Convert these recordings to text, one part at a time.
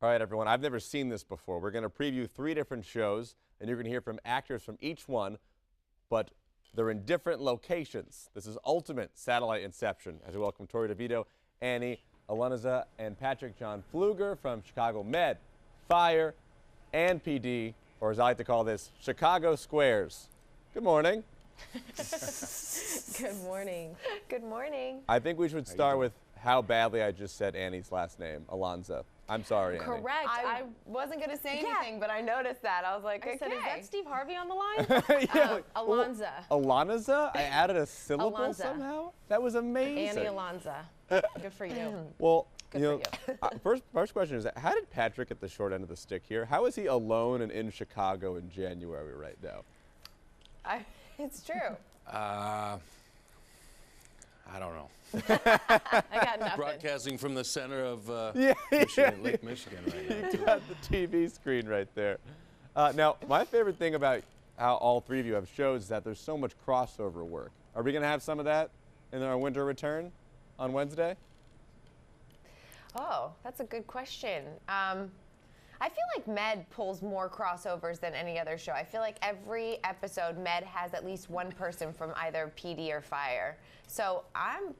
All right, everyone, I've never seen this before. We're going to preview 3 different shows, and you're going to hear from actors from each one, but they're in different locations. This is ultimate satellite inception. As we welcome Torrey, Devito, Annie, Ilonzeh, and Patrick John Flueger from Chicago Med, Fire, and PD, or as I like to call this, Chicago Squares. Good morning. Good morning. Good morning. I think we should start with how badly I just said Annie's last name, Ilonzeh. I'm sorry, Annie. Correct. I wasn't going to say anything, but I noticed that. I was like, I okay. said, is that Steve Harvey on the line? Yeah, Ilonzeh. Ilonzeh? I added a syllable Ilonzeh. somehow? That was amazing. Annie Ilonzeh. Good for you. Well, Good for you. First question is, how did Patrick get the short end of the stick here? How is he alone and in Chicago in January right now? It's true. I don't know. I got nothing. Broadcasting from the center of Lake Michigan right now. You got the TV screen right there. Now, my favorite thing about how all 3 of you have shows is that there's so much crossover work. Are we going to have some of that in our winter return on Wednesday? Oh, that's a good question. I feel like Med pulls more crossovers than any other show. I feel like every episode, Med has at least one person from either PD or Fire. So I'm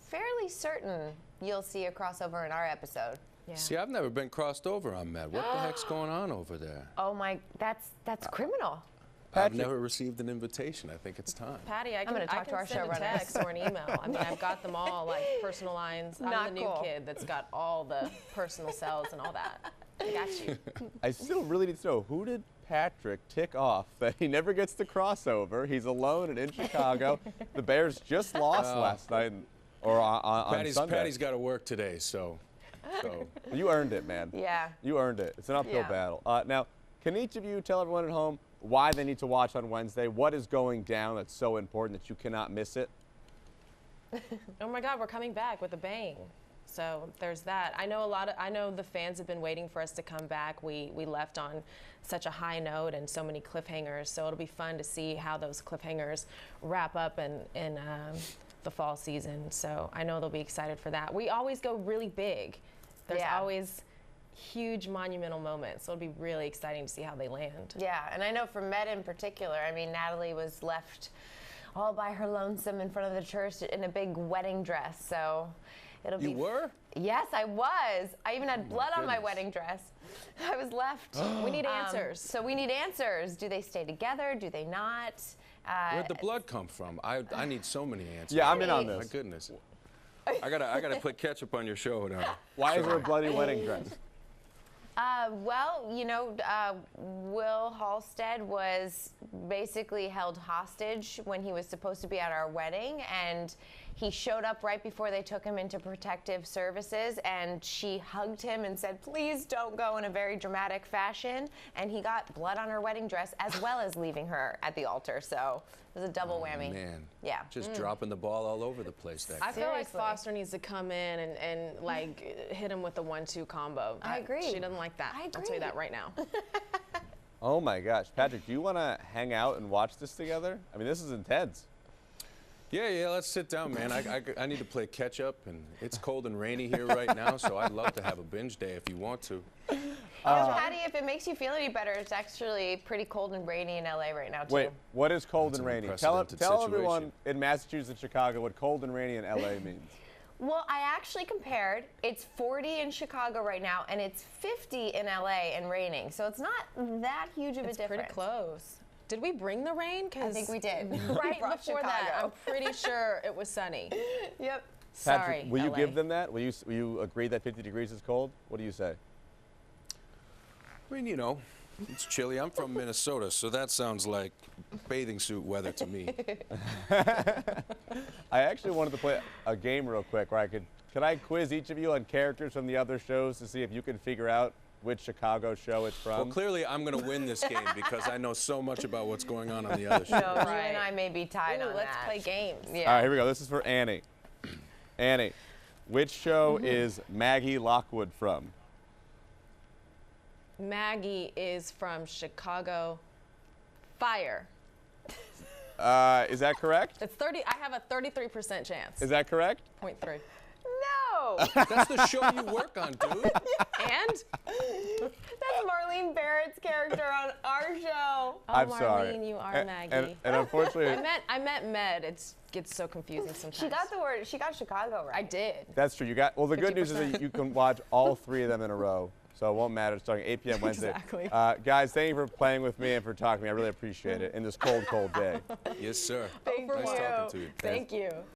fairly certain you'll see a crossover in our episode. Yeah. See, I've never been crossed over on Med. What the heck's going on over there? Oh my, that's criminal. I've never received an invitation. I think it's time. Patty, I gonna talk to our send a showrunners. text or an email. I mean, I've got them all, like, personal lines. I'm Not the new cool. kid that's got all the personal cells and all that. I got you. I still really need to know, who did Patrick tick off that he never gets the crossover? He's alone and in Chicago. The Bears just lost last night, or on Sunday. Patty's got to work today, so. You earned it, man. Yeah. You earned it. It's an uphill battle. Now, can each of you tell everyone at home why they need to watch on Wednesday? What is going down that's so important that you cannot miss it? Oh my God, we're coming back with a bang. So there's that. I know the fans have been waiting for us to come back. We left on such a high note and so many cliffhangers. So it'll be fun to see how those cliffhangers wrap up in the fall season. So I know they'll be excited for that. We always go really big. There's always huge monumental moments. So it'll be really exciting to see how they land. Yeah, and I know for Med in particular, I mean, Natalie was left all by her lonesome in front of the church in a big wedding dress. So it'll be. You were? Yes, I was. I even had blood on my wedding dress. I was left. We need answers. So we need answers. Do they stay together? Do they not? Where'd the blood come from? I need so many answers. Yeah, I'm in on this. My goodness. I gotta put ketchup on your show now. Why is there a bloody wedding dress? Well, you know, Will Halstead was basically held hostage when he was supposed to be at our wedding, and he showed up right before they took him into protective services, and she hugged him and said, please don't go, in a very dramatic fashion, and he got blood on her wedding dress as well as leaving her at the altar, so it was a double whammy. Man. Yeah. Just dropping the ball all over the place. I feel like Foster needs to come in and like hit him with the 1-2 combo. I agree. She doesn't like that. I'll tell you that right now. Oh my gosh. Patrick, do you want to hang out and watch this together? I mean, this is intense. Yeah, let's sit down, man. I need to play catch up, and it's cold and rainy here right now, so I'd love to have a binge day if you want to. Patty, if it makes you feel any better, it's actually pretty cold and rainy in LA right now, too. Wait, what is cold and That's an rainy? unprecedented Tell everyone situation. in Massachusetts, Chicago, what cold and rainy in LA means. Well, I actually compared. It's 40 in Chicago right now, and it's 50 in LA and raining. So it's not that huge of a difference. It's pretty close. Did we bring the rain? I think we did. Right brought before that, Chicago. I'm pretty sure it was sunny. Yep. Sorry, Patrick, will you LA. give them that? Will you agree that 50 degrees is cold? What do you say? I mean, you know, it's chilly. I'm from Minnesota, so that sounds like bathing suit weather to me. I actually wanted to play a game real quick where could I quiz each of you on characters from the other shows to see if you can figure out which Chicago show it's from? Well, clearly I'm going to win this game because I know so much about what's going on the other show. No, you and I may be tied on Let's that. play games. Yeah. All right, here we go. This is for Annie. Annie, which show is Maggie Lockwood from? Maggie is from Chicago Fire. Is that correct? It's 30. I have a 33% chance. Is that correct? 0.3. No. That's the show you work on, dude. And I'm Marlene, sorry. you are And- Maggie. And unfortunately, I meant Med. It gets so confusing sometimes. She got Chicago right. I did. that's true. You got. Well, the good news is 50%. that you can watch all 3 of them in a row, so it won't matter. Starting 8 p.m. Wednesday. Exactly. Guys, thank you for playing with me and for talking to me. I really appreciate it in this cold, cold day. Yes, sir. Thank Nice you. talking to you. Thank you.